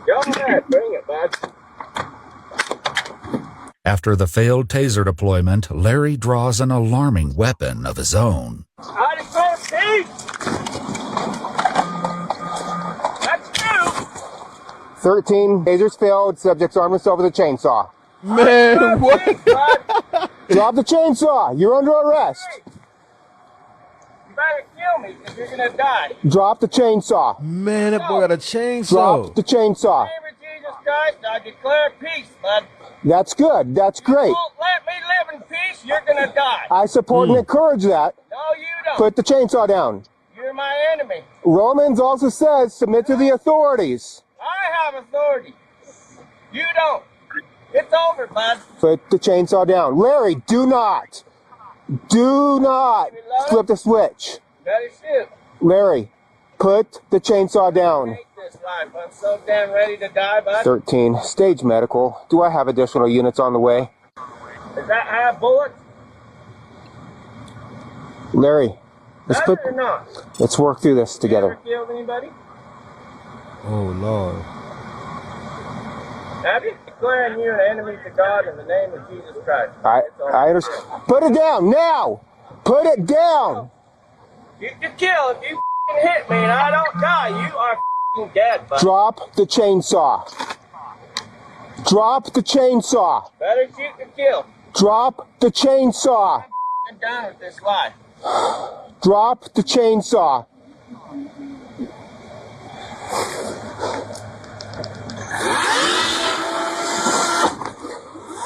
Go ahead, bring it, bud. After the failed taser deployment, Larry draws an alarming weapon of his own. How'd it go, Steve? That's two. 13 tasers failed. Subject's arm himself with a chainsaw. Man, what? Drop the chainsaw. You're under arrest. You better kill me because you're going to die. Drop the chainsaw. Man, that boy got a chainsaw. Drop the chainsaw. In the name of Jesus Christ, I declare peace, bud. That's good. That's great. You won't let me live in peace, you're going to die. I support and encourage that. No, you don't. Put the chainsaw down. You're my enemy. Romans also says submit to the authorities. I have authority. You don't. It's over, bud. Put the chainsaw down. Larry, do not flip the switch. Better shoot. Larry, put the chainsaw down. Hate this life. I'm so damn ready to die, bud. 13, stage medical. Do I have additional units on the way? Does that have bullets? Larry, let's Or not? let's work through this together. You ever killed anybody? Oh, Lord. Have you? Declaring you an enemy to God in the name of Jesus Christ. I understand. Put it down now. Put it down. You can kill if you hit me and I don't die. You are dead, bud. Drop the chainsaw. Drop the chainsaw. Better shoot than kill. Drop the chainsaw. I'm done with this life. Drop the chainsaw.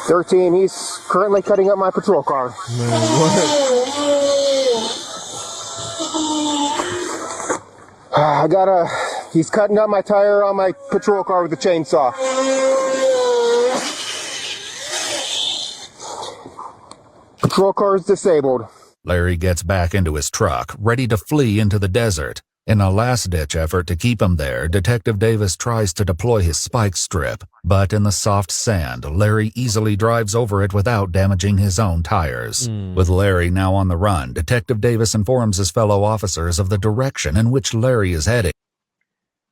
"13, he's currently cutting up my patrol car." Man, what? He's cutting up my tire on my patrol car with a chainsaw. Patrol car is disabled. Larry gets back into his truck, ready to flee into the desert. In a last-ditch effort to keep him there, Detective Davis tries to deploy his spike strip, but in the soft sand, Larry easily drives over it without damaging his own tires. With Larry now on the run, Detective Davis informs his fellow officers of the direction in which Larry is heading.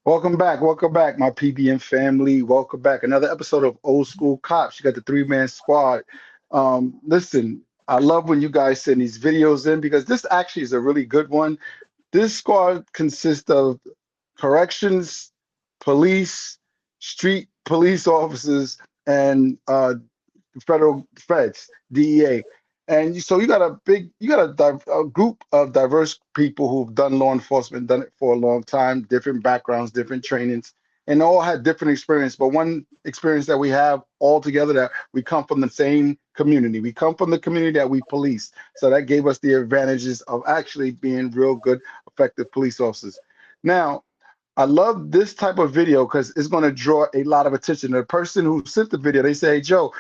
Welcome back, my PBM family. Welcome back. Another episode of Old School Cops. You got the three-man squad. Listen, I love when you guys send these videos in because this actually is a really good one. This squad consists of corrections, police, street police officers, and federal feds, DEA. And so you got a group of diverse people who've done law enforcement, done it for a long time, different backgrounds, different trainings, and all had different experience. But one experience that we have all together, that we come from the same community. We come from the community that we police. So that gave us the advantages of actually being real good, effective police officers. Now, I love this type of video because it's going to draw a lot of attention. The person who sent the video, they say, "Hey, Joe,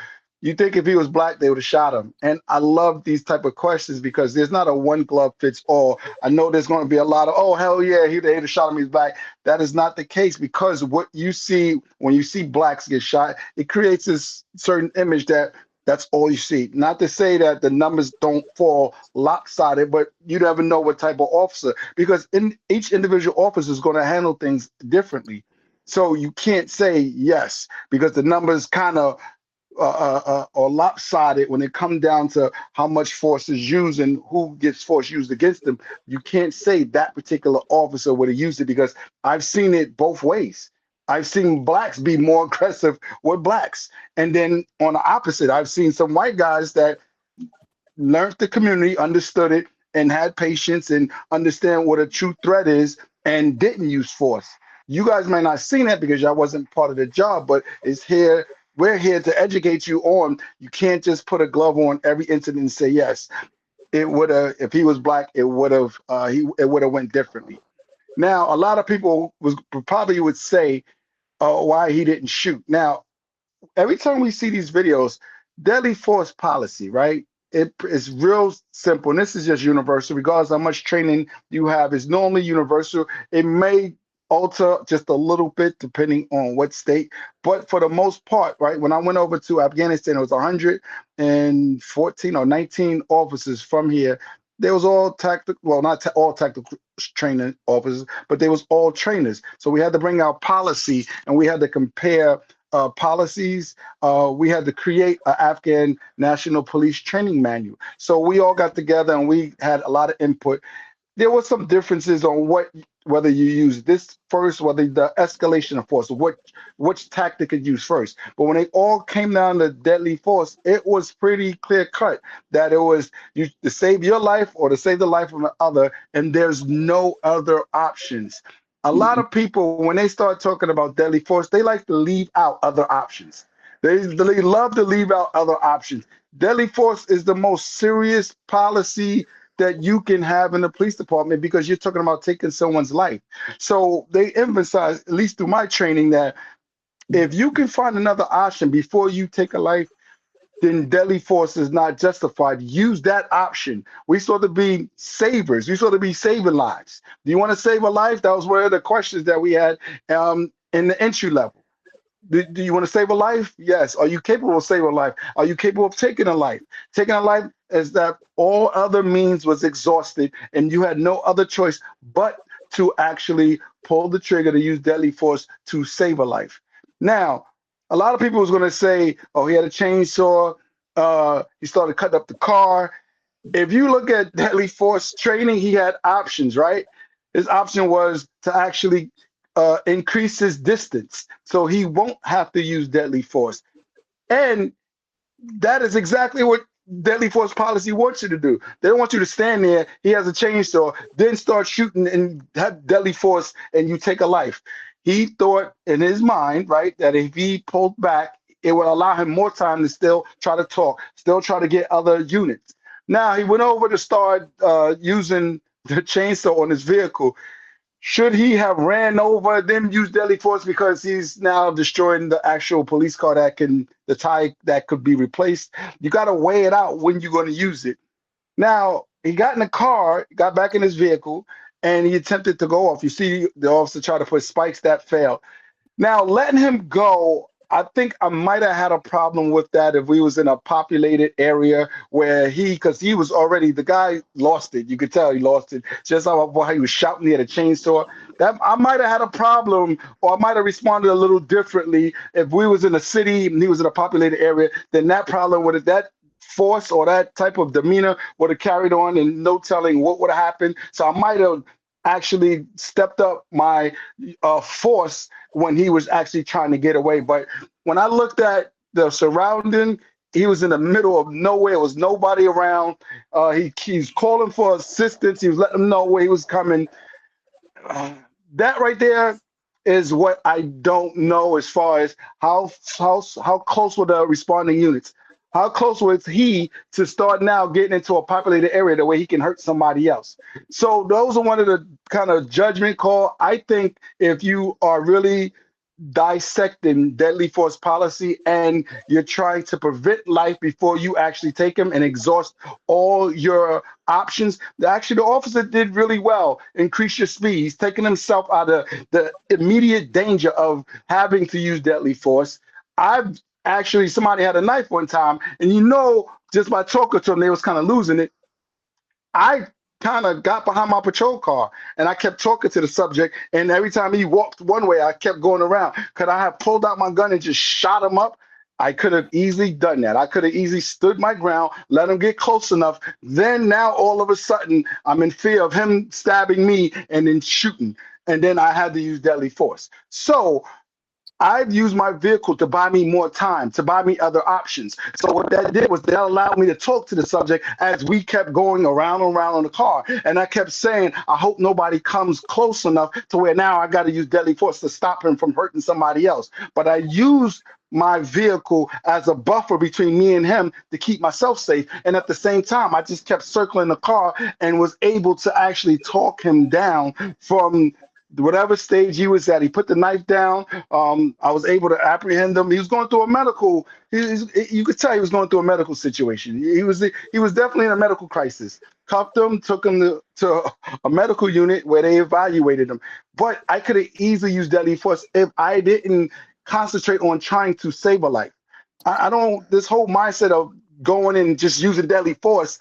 you think if he was black, they would have shot him?" And I love these type of questions because there's not a one glove fits all. I know there's going to be a lot of, "Oh, hell yeah, they'd have shot him, he's black." That is not the case, because what you see when you see blacks get shot, it creates this certain image that's all you see. Not to say that the numbers don't fall lopsided, but you never know what type of officer, because each individual officer is going to handle things differently. So you can't say yes, because the numbers kind of are lopsided when it comes down to how much force is used and who gets force used against them. You can't say that particular officer would have used it, because I've seen it both ways. I've seen blacks be more aggressive with blacks. And then on the opposite, I've seen some white guys that learned the community, understood it, and had patience and understand what a true threat is and didn't use force. You guys may not seen that because y'all wasn't part of the job, but it's here. We're here to educate you on, you can't just put a glove on every incident and say yes. It would have, if he was black, it would have went differently. Now, a lot of people probably would say why he didn't shoot. Now, every time we see these videos, deadly force policy, right? It's real simple, and this is just universal. Regardless of how much training you have, it's normally universal. It may alter just a little bit depending on what state, but for the most part, right, when I went over to Afghanistan, it was 114 or 19 officers from here. They was all tactical, well, not all tactical training officers, but they was all trainers. So we had to bring out policy and we had to compare policies. We had to create an Afghan National Police Training Manual. So we all got together and we had a lot of input. There were some differences on whether you use this first, whether the escalation of force, which tactic could use first. But when they all came down to deadly force, it was pretty clear cut that it was you to save your life or to save the life of another, and there's no other options. A lot of people, when they start talking about deadly force, they like to leave out other options. They love to leave out other options. Deadly force is the most serious policy that you can have in the police department because you're talking about taking someone's life. So they emphasize, at least through my training, that if you can find another option before you take a life, then deadly force is not justified. Use that option. We sought to be savers. We sought to be saving lives. Do you want to save a life? That was one of the questions that we had in the entry level. Do you want to save a life? Yes. Are you capable of saving a life? Are you capable of taking a life? Taking a life is that all other means was exhausted and you had no other choice but to actually pull the trigger to use deadly force to save a life. Now, a lot of people was going to say, oh, he had a chainsaw. He started cutting up the car. If you look at deadly force training, he had options, right? His option was to actually increase his distance so he won't have to use deadly force. And that is exactly what deadly force policy wants you to do. They don't want you to stand there, he has a chainsaw, then start shooting and have deadly force and you take a life. He thought in his mind, right, that if he pulled back, it would allow him more time to still try to talk, still try to get other units. Now he went over to start using the chainsaw on his vehicle. Should he have ran over, then used deadly force because he's now destroying the actual police car the tire that could be replaced? You got to weigh it out when you're going to use it. Now, he got in the car, got back in his vehicle, and he attempted to go off. You see the officer try to put spikes, that failed. Now, letting him go, I think I might have had a problem with that if we was in a populated area where because he was already, the guy lost it. You could tell he lost it. Just how he was shouting, he had a chainsaw. That I might have had a problem, or I might have responded a little differently if we was in a city and he was in a populated area. Then that problem would have, that force or that type of demeanor would have carried on, and no telling what would have happened. So I might have actually stepped up my force when he was actually trying to get away. But when I looked at the surrounding, he was in the middle of nowhere. There was nobody around. He's calling for assistance. He was letting them know where he was coming. That right there is what I don't know as far as how close were the responding units. How close was he to start now getting into a populated area the way he can hurt somebody else? So those are one of the kind of judgment call. I think if you are really dissecting deadly force policy and you're trying to prevent life before you actually take him and exhaust all your options, actually the officer did really well. Increase your speed. He's taking himself out of the immediate danger of having to use deadly force. Actually, somebody had a knife one time, and just by talking to them, they was kind of losing it. I kind of got behind my patrol car, and I kept talking to the subject, and every time he walked one way, I kept going around. Could I have pulled out my gun and just shot him up? I could have easily done that. I could have easily stood my ground, let him get close enough. Then now, all of a sudden, I'm in fear of him stabbing me and then shooting, and then I had to use deadly force. So I've used my vehicle to buy me more time, to buy me other options. So what that did was that allowed me to talk to the subject as we kept going around and around on the car. And I kept saying, I hope nobody comes close enough to where now I got to use deadly force to stop him from hurting somebody else. But I used my vehicle as a buffer between me and him to keep myself safe. And at the same time, I just kept circling the car and was able to actually talk him down from whatever stage he was at. He put the knife down. I was able to apprehend him. He was going through a medical. You could tell he was going through a medical situation. He was definitely in a medical crisis. Cuffed him, took him to a medical unit where they evaluated him. But I could have easily used deadly force if I didn't concentrate on trying to save a life. I don't. This whole mindset of going and just using deadly force,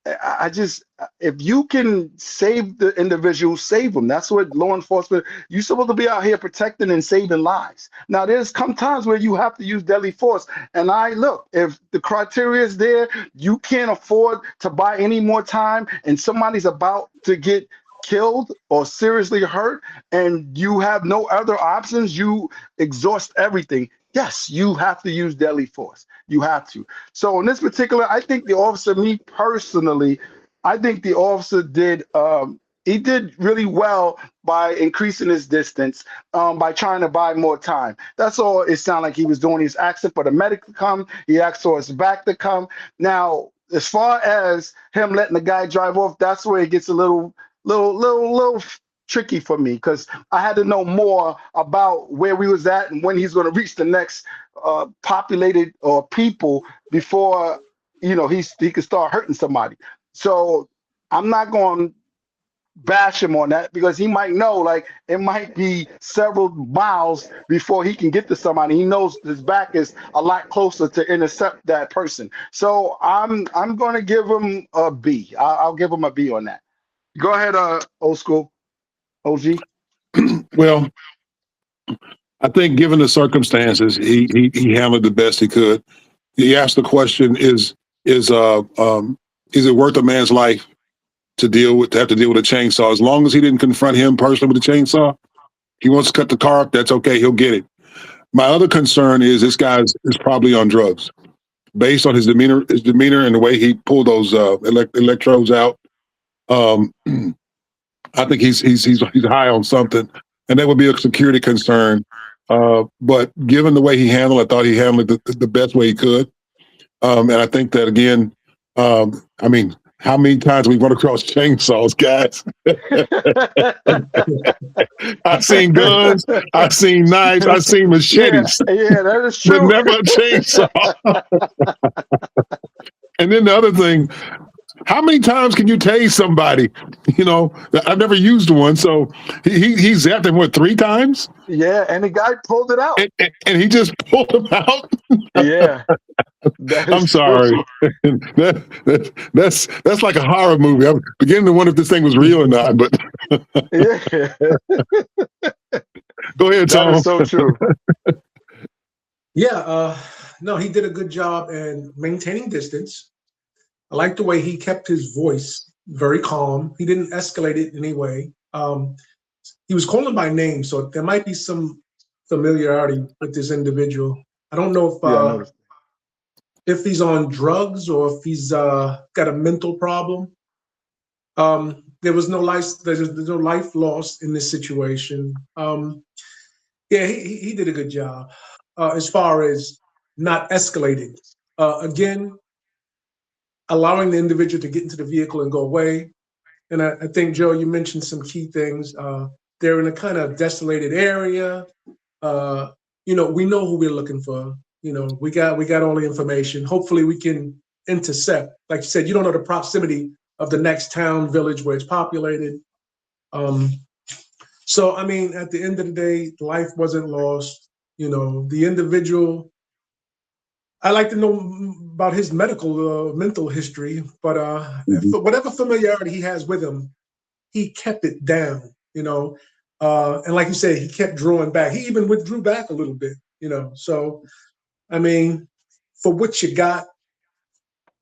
I just, if you can save the individual, save them. That's what law enforcement, you're supposed to be out here protecting and saving lives. Now, there's come times where you have to use deadly force. And look, if the criteria is there, you can't afford to buy any more time, and somebody's about to get killed or seriously hurt, and you have no other options, you exhaust everything. Yes, you have to use deadly force. You have to. So in this particular, I think the officer, me personally, I think the officer did he did really well by increasing his distance, by trying to buy more time. That's all it sounded like he was doing. He's asking for the medic to come. He asked for his back to come. Now, as far as him letting the guy drive off, that's where it gets a little tricky for me, because I had to know more about where we was at and when he's going to reach the next populated or people before he could start hurting somebody. So I'm not going to bash him on that, because he might know, like, it might be several miles before he can get to somebody. He knows his back is a lot closer to intercept that person. So I'm going to give him a B. I'll give him a B on that. Go ahead, old school. OG. Well, I think given the circumstances, he handled the best he could. He asked the question: Is it worth a man's life to have to deal with a chainsaw? As long as he didn't confront him personally with a chainsaw, he wants to cut the car up. That's okay. He'll get it. My other concern is this guy is probably on drugs, based on his demeanor and the way he pulled those electrodes out. I think he's high on something, and that would be a security concern. But given the way he handled, I thought he handled it the best way he could. And I think that, again, I mean, how many times we run across chainsaws, guys? I've seen guns, I've seen knives, I've seen machetes. Yeah, that is true. But never a chainsaw. And then the other thing, how many times can you tase somebody? I've never used one, so he zapped him, 3 times? Yeah, and the guy pulled it out. And he just pulled him out? Yeah. I'm sorry. That's like a horror movie. I'm beginning to wonder if this thing was real or not, but yeah. Go ahead, Tom. That is so true. Yeah, no, he did a good job in maintaining distance. I like the way he kept his voice very calm. He didn't escalate it in any way. He was calling by name, so there might be some familiarity with this individual. I don't know if he's on drugs or if he's got a mental problem. There was no life. There's no life lost in this situation. Yeah, he did a good job as far as not escalating. Again, allowing the individual to get into the vehicle and go away. And I think, Joe, you mentioned some key things. They're in a kind of desolated area. We know who we're looking for. We got all the information. Hopefully we can intercept. Like you said, you don't know the proximity of the next town, village where it's populated. So, I mean, at the end of the day, life wasn't lost. The individual, I like to know about his mental history, but whatever familiarity he has with him, he kept it down, and like you said, he kept drawing back. He even withdrew back a little bit, So, I mean, for what you got,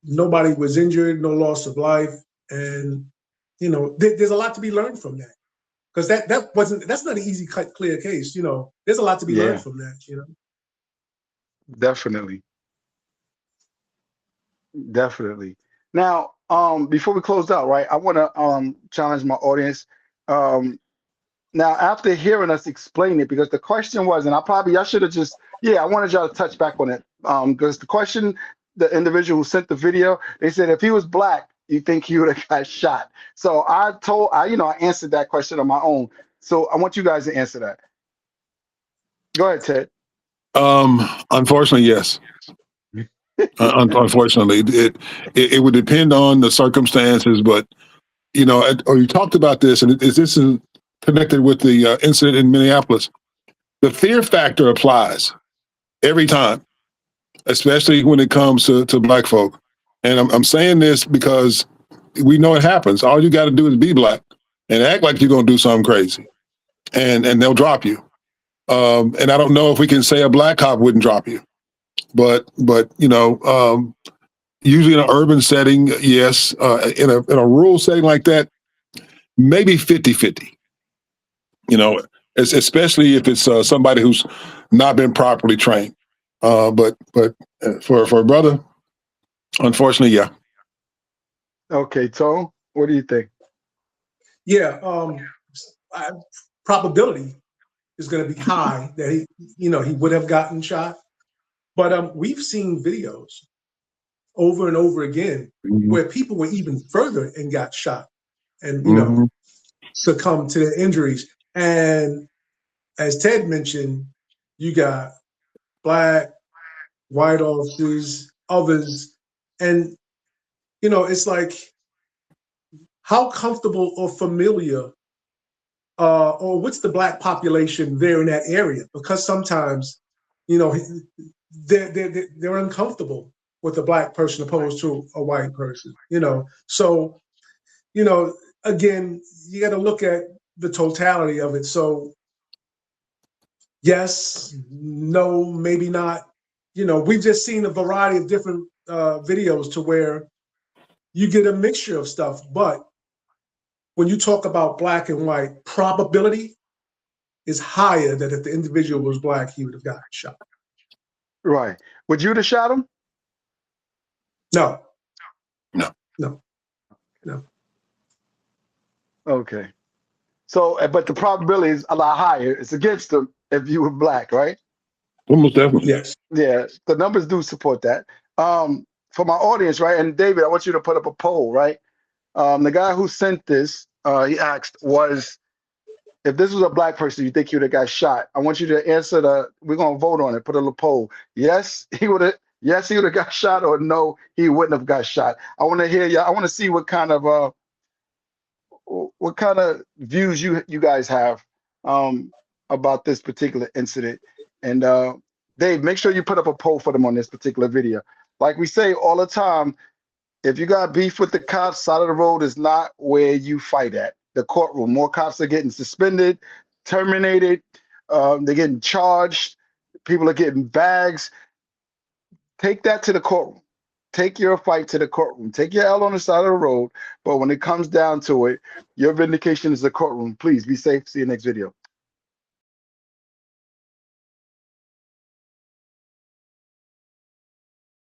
nobody was injured, no loss of life, and there's a lot to be learned from that, because that's not an easy cut clear case. There's a lot to be learned from that. Definitely. Now, before we close out, right, I want to challenge my audience. Now, after hearing us explain it, because the question was, and I should have just, I wanted y'all to touch back on it, because the question, the individual who sent the video, they said, if he was black, you think he would have got shot? So I answered that question on my own. So I want you guys to answer that. Go ahead, Ted. Unfortunately, yes. Unfortunately, it would depend on the circumstances, but you talked about this, and this is connected with the incident in Minneapolis. The fear factor applies every time, especially when it comes to black folk. And I'm saying this because we know it happens. All you got to do is be black and act like you're going to do something crazy, and they'll drop you. And I don't know if we can say a black cop wouldn't drop you, but usually in an urban setting, yes. In a rural setting like that, maybe 50-50. Especially if it's somebody who's not been properly trained. But for a brother, unfortunately, yeah. Okay, Tone, what do you think? Yeah, probability is going to be high that he would have gotten shot. But we've seen videos over and over again where people were even further and got shot and succumbed to their injuries. And as Ted mentioned, you got black, white officers, others, and it's like, how comfortable or familiar or what's the black population there in that area? Because sometimes, they're uncomfortable with a black person opposed to a white person, So, again, you got to look at the totality of it. So, yes, no, maybe not. We've just seen a variety of different videos to where you get a mixture of stuff. But when you talk about black and white, probability is higher that if the individual was black, he would have gotten shot. Right. Would you have shot him? No. No. No. No. Okay. So, but the probability is a lot higher. It's against him if you were black, right? Almost definitely. Yes. Yeah, the numbers do support that. For my audience, right? And David, I want you to put up a poll, right? The guy who sent this, he asked, if this was a black person, you think he would have got shot? I want you to answer we're going to vote on it, put a little poll. Yes, he would have got shot, or no, he wouldn't have got shot. I want to hear you. I want to see what kind of views you guys have about this particular incident. And Dave, make sure you put up a poll for them on this particular video. Like we say all the time, if you got beef with the cops, side of the road is not where you fight at. The courtroom. More cops are getting suspended, terminated, they're getting charged, people are getting bags. Take that to the courtroom. Take your fight to the courtroom. Take your L on the side of the road. But when it comes down to it, your vindication is the courtroom. Please be safe. See you next video.